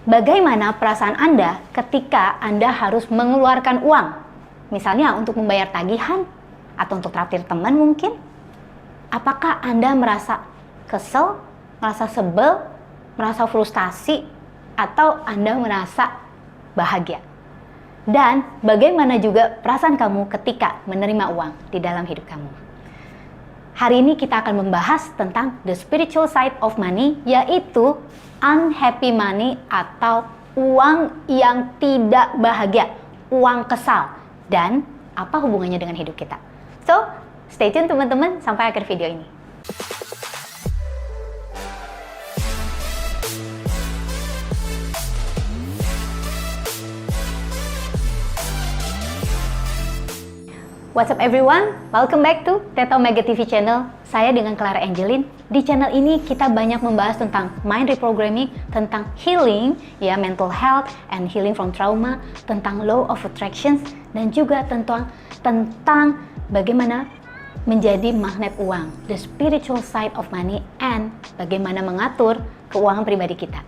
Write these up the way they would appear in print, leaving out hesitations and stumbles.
Bagaimana perasaan Anda ketika Anda harus mengeluarkan uang? Misalnya untuk membayar tagihan atau untuk traktir teman mungkin? Apakah Anda merasa kesel, merasa sebel, merasa frustasi, atau Anda merasa bahagia? Dan bagaimana juga perasaan kamu ketika menerima uang di dalam hidup kamu? Hari ini kita akan membahas tentang the spiritual side of money, yaitu unhappy money atau uang yang tidak bahagia, uang kesal, dan apa hubungannya dengan hidup kita. So, stay tune teman-teman sampai akhir video ini. What's up everyone? Welcome back to Theta Omega TV channel. Saya dengan Clara Angeline. Di channel ini kita banyak membahas tentang mind reprogramming, tentang healing, ya, mental health and healing from trauma, tentang law of attractions, dan juga tentang bagaimana menjadi magnet uang, the spiritual side of money, and bagaimana mengatur keuangan pribadi kita.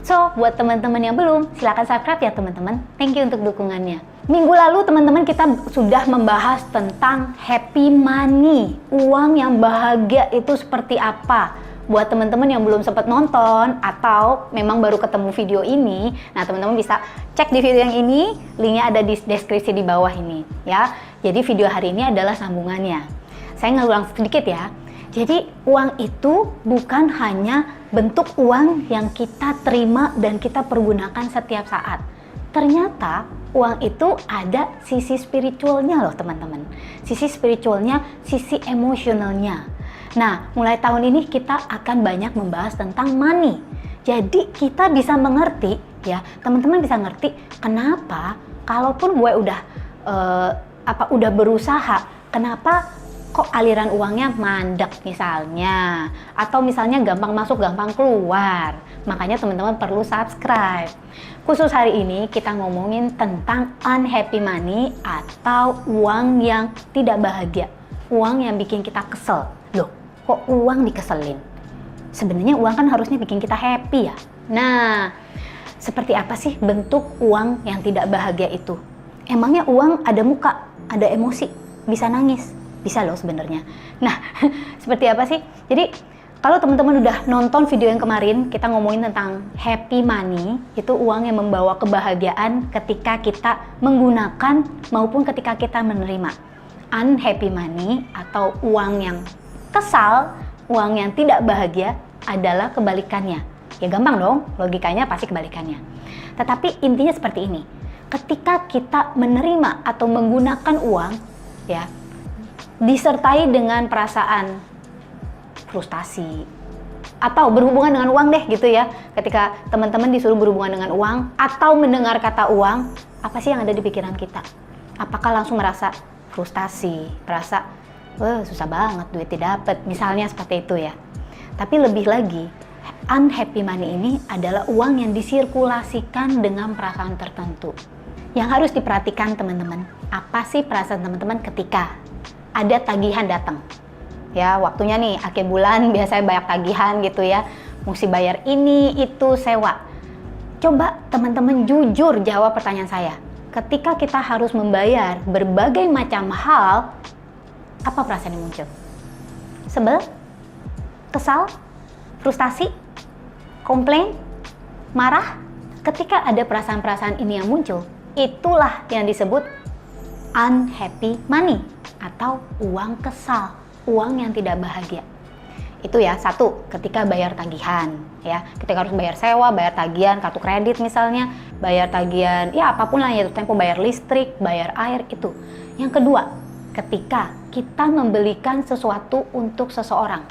So, buat teman-teman yang belum, silakan subscribe ya teman-teman. Thank you untuk dukungannya. Minggu lalu teman-teman kita sudah membahas tentang happy money, uang yang bahagia itu seperti apa. Buat teman-teman yang belum sempat nonton atau memang baru ketemu video ini, nah teman-teman bisa cek di video yang ini, linknya ada di deskripsi di bawah ini ya. Jadi video hari ini adalah sambungannya. Saya ngulang sedikit ya. Jadi uang itu bukan hanya bentuk uang yang kita terima dan kita pergunakan setiap saat. Ternyata uang itu ada sisi spiritualnya loh teman-teman. Sisi spiritualnya, sisi emosionalnya. Nah, mulai tahun ini kita akan banyak membahas tentang money. Jadi kita bisa mengerti ya, teman-teman bisa ngerti kenapa kalaupun gue udah berusaha, kenapa kok aliran uangnya mandek misalnya, atau misalnya gampang masuk gampang keluar. Makanya teman-teman perlu subscribe. Khusus hari ini kita ngomongin tentang unhappy money atau uang yang tidak bahagia, uang yang bikin kita kesel. Loh, kok uang dikeselin? Sebenarnya uang kan harusnya bikin kita happy ya. Nah, seperti apa sih bentuk uang yang tidak bahagia itu? Emangnya uang ada muka, ada emosi, bisa nangis? Bisa loh sebenarnya. Nah, seperti apa sih? Jadi, kalau teman-teman udah nonton video yang kemarin, kita ngomongin tentang happy money, itu uang yang membawa kebahagiaan ketika kita menggunakan maupun ketika kita menerima. Unhappy money atau uang yang kesal, uang yang tidak bahagia adalah kebalikannya. Ya gampang dong, logikanya pasti kebalikannya. Tetapi intinya seperti ini. Ketika kita menerima atau menggunakan uang, ya, disertai dengan perasaan frustasi atau berhubungan dengan uang deh gitu ya. Ketika teman-teman disuruh berhubungan dengan uang atau mendengar kata uang, apa sih yang ada di pikiran kita? Apakah langsung merasa frustasi, merasa susah banget duit didapat, misalnya seperti itu ya. Tapi lebih lagi, unhappy money ini adalah uang yang disirkulasikan dengan perasaan tertentu. Yang harus diperhatikan teman-teman, apa sih perasaan teman-teman ketika ada tagihan datang? Ya, waktunya nih akhir bulan biasanya banyak tagihan gitu ya. Mesti bayar ini, itu, sewa. Coba teman-teman jujur jawab pertanyaan saya. Ketika kita harus membayar berbagai macam hal, apa perasaan yang muncul? Sebel? Kesal? Frustasi? Komplain? Marah? Ketika ada perasaan-perasaan ini yang muncul, itulah yang disebut unhappy money atau uang kesal, uang yang tidak bahagia. Itu ya, satu, ketika bayar tagihan ya, ketika harus bayar sewa, bayar tagihan kartu kredit misalnya, bayar tagihan ya apapun lah ya, tempo bayar listrik, bayar air itu. Yang kedua, ketika kita membelikan sesuatu untuk seseorang.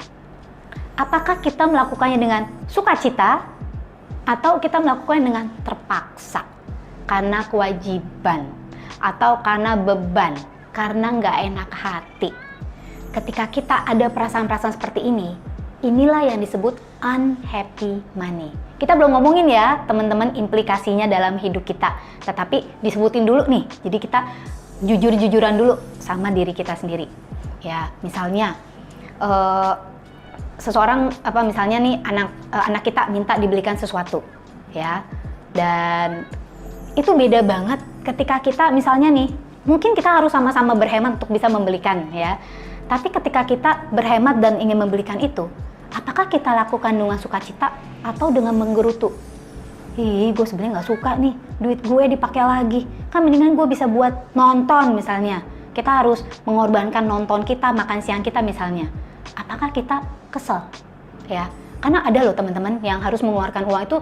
Apakah kita melakukannya dengan sukacita atau kita melakukannya dengan terpaksa? Karena kewajiban atau karena beban, karena nggak enak hati. Ketika kita ada perasaan-perasaan seperti ini, inilah yang disebut unhappy money. Kita belum ngomongin ya teman-teman implikasinya dalam hidup kita, tetapi disebutin dulu nih. Jadi kita jujur-jujuran dulu sama diri kita sendiri. Ya, misalnya seseorang misalnya nih anak kita minta dibelikan sesuatu, ya. Dan itu beda banget ketika kita misalnya nih, mungkin kita harus sama-sama berhemat untuk bisa membelikan ya. Tapi ketika kita berhemat dan ingin membelikan itu, apakah kita lakukan dengan sukacita atau dengan menggerutu? Ih, gue sebenarnya nggak suka nih, duit gue dipakai lagi. Kan mendingan gue bisa buat nonton misalnya. Kita harus mengorbankan nonton kita, makan siang kita misalnya. Apakah kita kesel? Ya, karena ada loh teman-teman yang harus mengeluarkan uang itu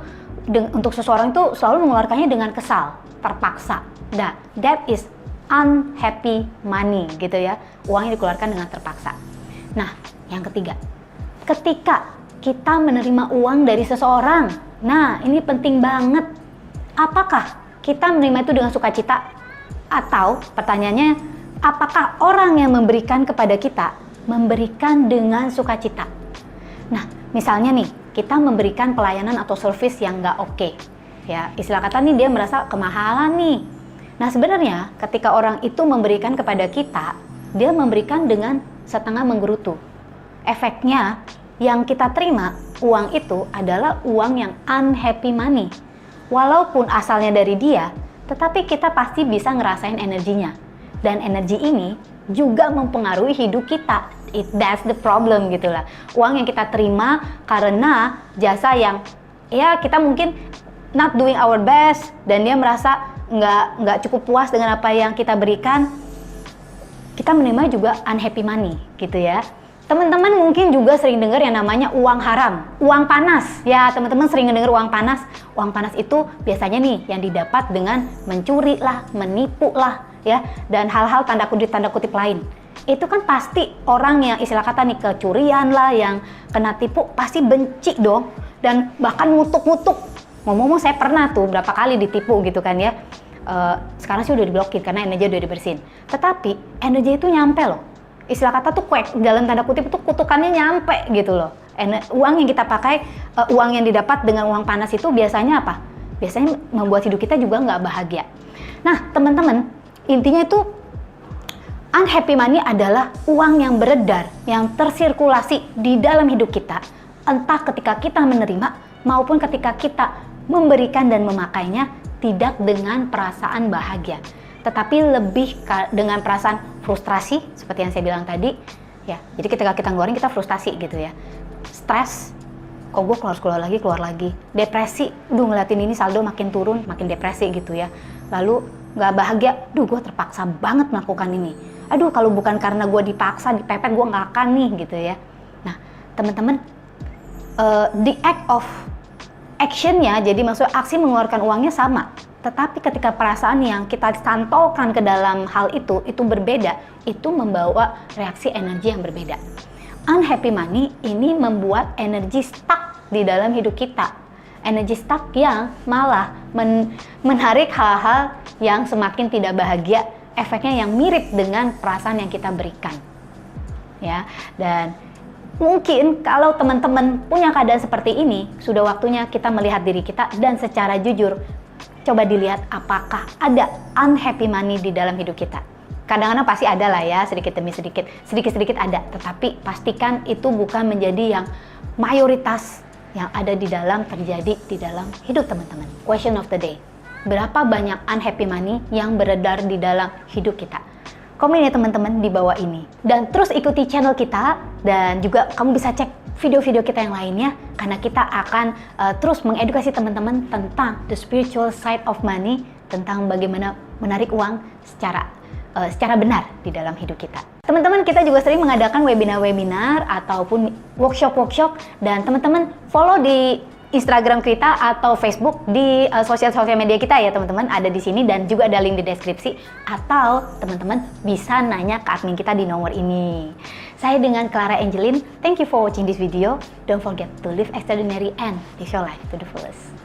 untuk seseorang itu selalu mengeluarkannya dengan kesal, terpaksa. Nah, that is unhappy money gitu ya. Uang yang dikeluarkan dengan terpaksa. Nah, yang ketiga, ketika kita menerima uang dari seseorang, nah ini penting banget. Apakah kita menerima itu dengan sukacita? Atau pertanyaannya, apakah orang yang memberikan kepada kita memberikan dengan sukacita? Nah, misalnya nih, kita memberikan pelayanan atau service yang nggak oke. Ya, istilah kata nih dia merasa kemahalan nih. Nah, sebenarnya ketika orang itu memberikan kepada kita, dia memberikan dengan setengah menggerutu. Efeknya, yang kita terima, uang itu adalah uang yang unhappy money. Walaupun asalnya dari dia, tetapi kita pasti bisa ngerasain energinya. Dan energi ini juga mempengaruhi hidup kita. That's the problem gitu lah. Uang yang kita terima karena jasa yang ya kita mungkin not doing our best dan dia merasa nggak cukup puas dengan apa yang kita berikan, kita menerima juga unhappy money gitu ya. Teman-teman mungkin juga sering dengar yang namanya uang haram, uang panas. Ya, teman-teman sering dengar uang panas. Uang panas itu biasanya nih yang didapat dengan mencuri lah, menipu lah, ya, dan hal-hal tanda kutip lain. Itu kan pasti orang yang istilah kata nih kecurian lah, yang kena tipu pasti benci dong, dan bahkan ngutuk-ngutuk. Ngomong-ngomong saya pernah tuh berapa kali ditipu gitu kan ya. Sekarang sih udah diblokir karena energi udah dibersihin. Tetapi energi itu nyampe loh. Istilah kata tuh kuek, dalam tanda kutip itu kutukannya nyampe gitu loh. Uang yang kita pakai, uang yang didapat dengan uang panas itu biasanya apa? Biasanya membuat hidup kita juga nggak bahagia. Nah teman-teman, intinya itu unhappy money adalah uang yang beredar, yang tersirkulasi di dalam hidup kita, entah ketika kita menerima maupun ketika kita memberikan dan memakainya tidak dengan perasaan bahagia, tetapi lebih dengan perasaan frustrasi seperti yang saya bilang tadi. Ya, jadi ketika kita ngeluarin kita frustasi gitu ya, stres, kok gue keluar lagi, depresi, ngeliatin ini saldo makin turun, makin depresi gitu ya. Lalu nggak bahagia, gue terpaksa banget melakukan ini. Aduh, kalau bukan karena gue dipaksa, dipepet, gue nggak akan nih gitu ya. Nah, teman-teman, the act of actionnya, jadi maksud aksi mengeluarkan uangnya sama. Tetapi ketika perasaan yang kita cantolkan ke dalam hal itu berbeda, itu membawa reaksi energi yang berbeda. Unhappy money ini membuat energi stuck di dalam hidup kita. Energi stuck yang malah menarik hal-hal yang semakin tidak bahagia, efeknya yang mirip dengan perasaan yang kita berikan. Ya, dan mungkin kalau teman-teman punya keadaan seperti ini, sudah waktunya kita melihat diri kita dan secara jujur coba dilihat apakah ada unhappy money di dalam hidup kita. Kadang-kadang pasti ada lah ya, sedikit demi sedikit ada. Tetapi pastikan itu bukan menjadi yang mayoritas yang ada terjadi di dalam hidup teman-teman. Question of the day, berapa banyak unhappy money yang beredar di dalam hidup kita? Komen ya teman-teman di bawah ini. Dan terus ikuti channel kita, dan juga kamu bisa cek video-video kita yang lainnya, karena kita akan terus mengedukasi teman-teman tentang the spiritual side of money, tentang bagaimana menarik uang secara benar di dalam hidup kita. Teman-teman, kita juga sering mengadakan webinar-webinar ataupun workshop-workshop, dan teman-teman follow di Instagram kita atau Facebook, di sosial media kita ya teman-teman, ada di sini dan juga ada link di deskripsi, atau teman-teman bisa nanya ke admin kita di nomor ini. Saya dengan Clara Angeline, thank you for watching this video. Don't forget to live extraordinary and live your life to the fullest.